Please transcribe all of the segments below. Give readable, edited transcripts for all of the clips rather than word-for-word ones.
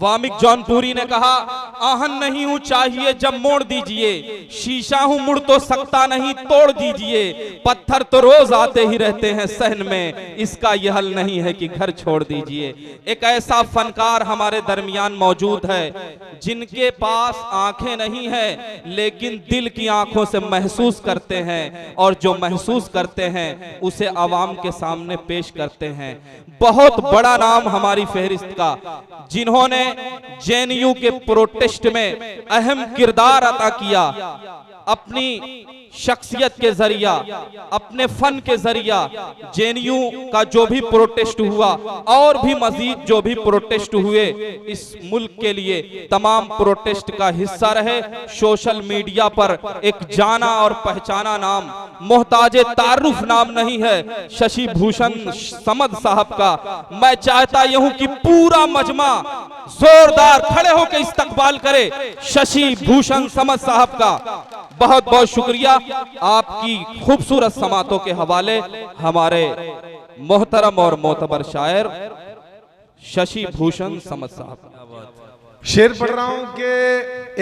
वामिक जौनपुरी ने कहा, आहन नहीं हूं चाहिए जब मोड़ दीजिए, शीशा हूं मुड़ तो सकता नहीं तोड़ दीजिए, पत्थर तो रोज आते ही रहते हैं सहन में, इसका यह हल नहीं है कि घर छोड़ दीजिए। एक ऐसा फनकार हमारे दरमियान मौजूद है जिनके पास आंखें नहीं है लेकिन दिल की आंखों से महसूस करते हैं, और जो महसूस करते हैं उसे आवाम के सामने पेश करते हैं। बहुत बड़ा नाम हमारी फहरिस्त का, जिन्होंने जेएनयू के प्रोटेस्ट में अहम किरदार अदा किया, अपनी शख्सियत के जरिया, अपने फन के जरिया जेएनयू का जो भी प्रोटेस्ट हुआ और भी मजीद जो भी प्रोटेस्ट हुए इस मुल्क के लिए तमाम प्रोटेस्ट का हिस्सा रहे। सोशल मीडिया पर एक जाना और पहचाना नाम, मोहताजे तारुफ नाम नहीं है शशि भूषण समद साहब का। मैं चाहता यह हूं कि पूरा मजमा जोरदार खड़े होकर इस्तकबाल करे शशि भूषण समद साहब का। बहुत बहुत शुक्रिया। आपकी खूबसूरत समातों के हवाले हमारे मोहतरम और मोतबर शायर शशि भूषण समद साहब। शेर पढ़ रहा हूं कि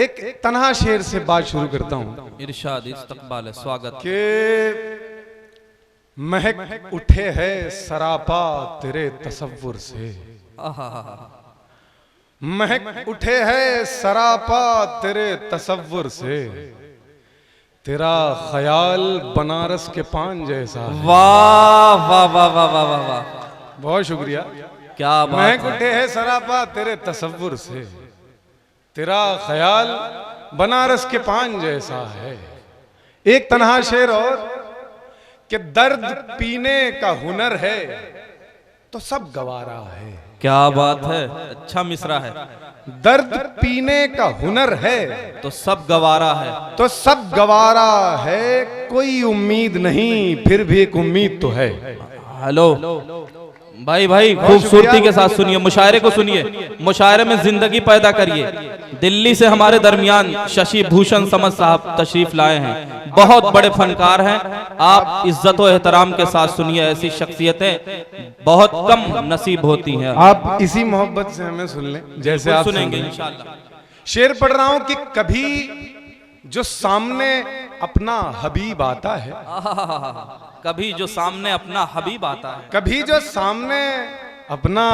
एक तन्हा शेर से बात शुरू करता हूं। इरशाद, इस्तकबाल, स्वागत। कि महक उठे है सरापा तेरे तसव्वुर से, महक उठे है सरापा तेरे तसव्वुर से, तेरा ख्याल बनारस के पान जैसा है। वाह वाह वाह वाह वाह वाह वाह, बहुत शुक्रिया। क्या बात महक है। उठे है सरापा तेरे तसव्वुर से, तेरा ख्याल बनारस के पान जैसा है। एक तन्हा शेर और कि दर्द पीने का हुनर है तो सब गवारा है। क्या बात है, अच्छा मिसरा है। दर्द पीने का हुनर है तो सब गवारा है, तो सब गवारा है, कोई उम्मीद नहीं फिर भी एक उम्मीद तो है। हेलो भाई भाई, खूबसूरती के साथ सुनिए, मुशायरे को सुनिए, मुशायरे में जिंदगी पैदा करिए। दिल्ली से हमारे दरमियान शशि भूषण समद साहब तशरीफ लाए हैं, बहुत बड़े फनकार हैं। आप इज्जत और एहतराम के साथ सुनिए, ऐसी शख्सियतें बहुत कम नसीब होती हैं। आप इसी मोहब्बत से हमें सुन लें जैसे आप सुनेंगे सुन इंशाल्लाह। शेर पढ़ रहा हूं कि कभी जो सामने अपना हबीब आता है, कभी जो सामने अपना हबीब आता है, कभी जो सामने अपना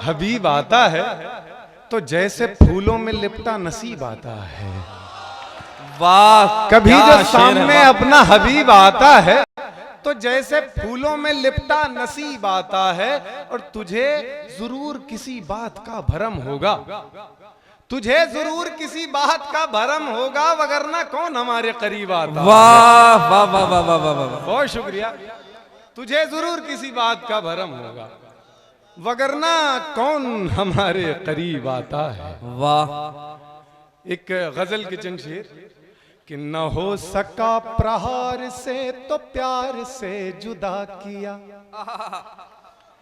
हबीब आता है तो जैसे फूलों में लिपटा नसीब आता है। वाह, कभी क्या जो शेर है, सामने वाह। अपना हबीब आता है तो जैसे फूलों में लिपटा नसीब आता है, और तुझे जरूर किसी बात का भरम होगा, तुझे जरूर किसी बात का भरम होगा, वगरना कौन हमारे करीब आता। वाह वाह वाह वाह वाह वाह वाह, बहुत शुक्रिया। तुझे जरूर किसी बात का भरम होगा, वगरना कौन हमारे करीब आता है। वाह। एक गजल के चंद शेर कि न हो सका प्रहार से तो प्यार से जुदा किया,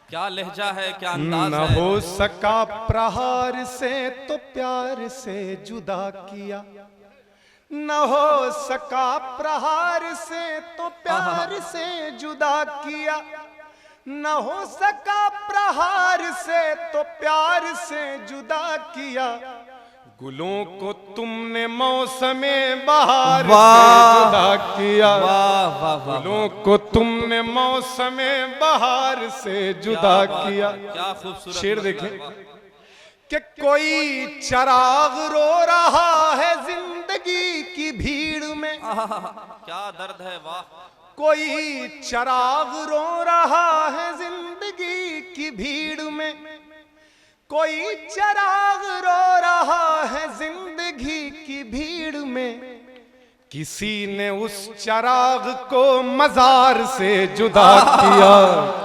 क्या लहजा है, क्या अंदाज न है। हो सका प्रहार से तो प्यार से जुदा किया, न हो सका प्रहार से तो प्यार से जुदा किया, न हो सका प्रहार से तो प्यार से जुदा किया, गुलों को तुमने मौसमे बहार से जुदा किया, वाह वाह वाह, गुलों को तुमने मौसमे बहार से जुदा किया। क्या खूबसूरत शेर देखें कि कोई चराग रो रहा है जिंदगी की भीड़ में, क्या दर्द है। वाह, कोई चराग रो रहा है जिंदगी की भीड़ में, कोई चराग रो रहा है जिंदगी की भीड़ में, किसी ने उस चराग को मजार से जुदा किया,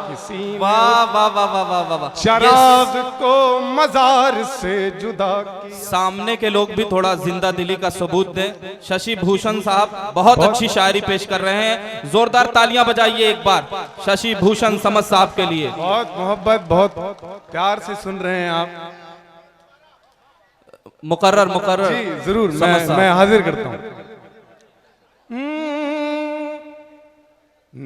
किसी ने वाह वाह वाह वाह वाह वाह वाह। चराग को मजार से जुदा किया। सामने के लोग भी थोड़ा जिंदा दिली का सबूत दें। शशि भूषण साहब बहुत अच्छी शायरी पेश कर रहे हैं, जोरदार तालियां बजाइए एक बार शशि भूषण समद साहब के लिए। बहुत मोहब्बत, बहुत प्यार से सुन रहे हैं आप। मुकर्रर मुकर्रर जी जरूर, मैं हाजिर करता हूं।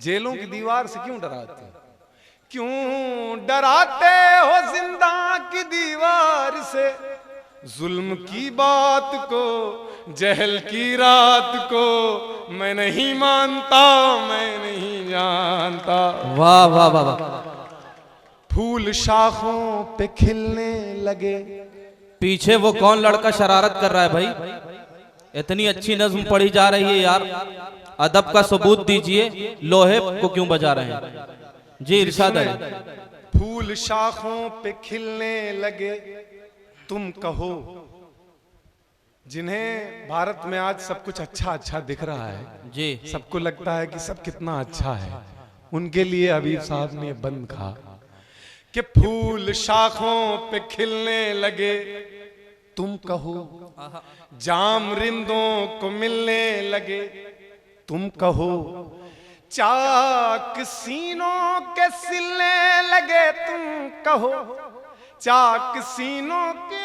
जेलों की दीवार से क्यों डराते हो? क्यों डराते हो जिंदा की दीवार से? जुल्म की बात को, जहल की रात को मैं नहीं मानता, मैं नहीं जानता। वाह वाह वाह वाह। फूल शाखों पे खिलने लगे। पीछे वो कौन लड़का शरारत कर रहा है भाई? इतनी अच्छी नज्म पढ़ी जा रही है यार, अदब का सबूत दीजिए, लोहे को क्यों बजा रहे हैं? जी इरशाद है। फूल शाखों पे खिलने लगे, तुम कहो। जिन्हें भारत में आज सब कुछ अच्छा अच्छा दिख रहा है जी, सबको लगता है कि सब कितना अच्छा है, उनके लिए हबीब साहब ने बंद कहा कि फूल शाखों पे खिलने लगे, तुम कहो। जाम रिंदों को मिलने लगे, तुम कहो। चाक सीनों के सिलने लगे, तुम कहो। चाक सीनों के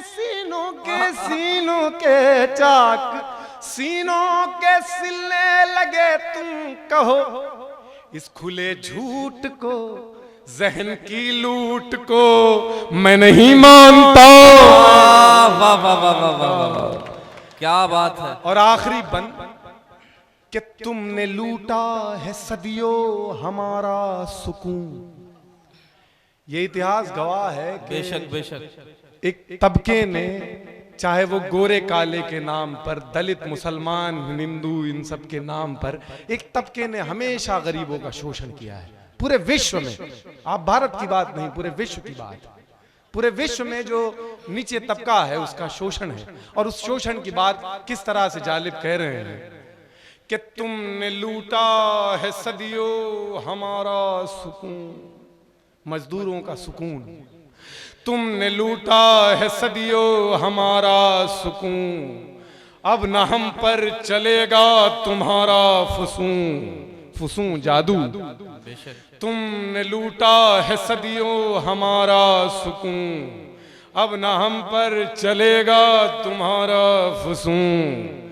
सीनों के सीनों के चाक सीनों के सिलने लगे, तुम कहो। इस खुले झूठ को, जहन की लूट को मैं नहीं मानता। वाह वाह वाह वाह वाह वाह, क्या बात है। और आखिरी बंद कि तुमने लूटा है सदियों हमारा सुकून। ये इतिहास गवाह है कि बेशक बेशक एक तबके ने, चाहे वो गोरे काले के नाम पर, दलित मुसलमान हिंदू इन सब के नाम पर, एक तबके ने हमेशा गरीबों का शोषण किया है पूरे विश्व में। आप भारत की बात नहीं, पूरे विश्व की बात। पूरे विश्व में जो नीचे तबका है उसका शोषण है, और उस शोषण की बात किस तरह से जालिब कह रहे हैं कि तुमने लूटा है सदियों हमारा सुकून, मजदूरों का सुकून। तुमने लूटा है सदियों हमारा सुकून, अब न हम पर चलेगा तुम्हारा फुसूं, फुसूं जादू। तुमने लूटा है सदियों हमारा सुकून, अब न हम पर चलेगा तुम्हारा फुसूं।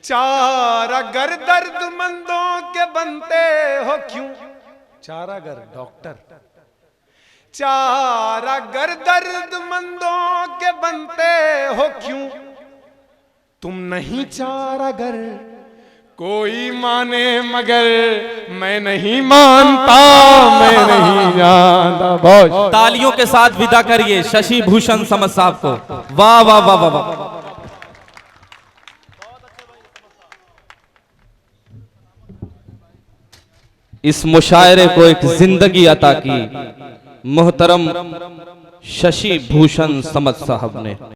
चारागर दर्दमंदों के बनते हो क्यों? चारागर डॉक्टर। चारागर दर्दमंदों के बनते हो क्यों? तुम नहीं चारागर कोई माने मगर मैं नहीं मानता, मैं नहीं जानता। बहुत तालियों के साथ विदा करिए शशि भूषण समद साहब को। वाह वाह वाह वाह वाह। इस मुशायरे को एक जिंदगी अता की मोहतरम शशि भूषण समद साहब ने।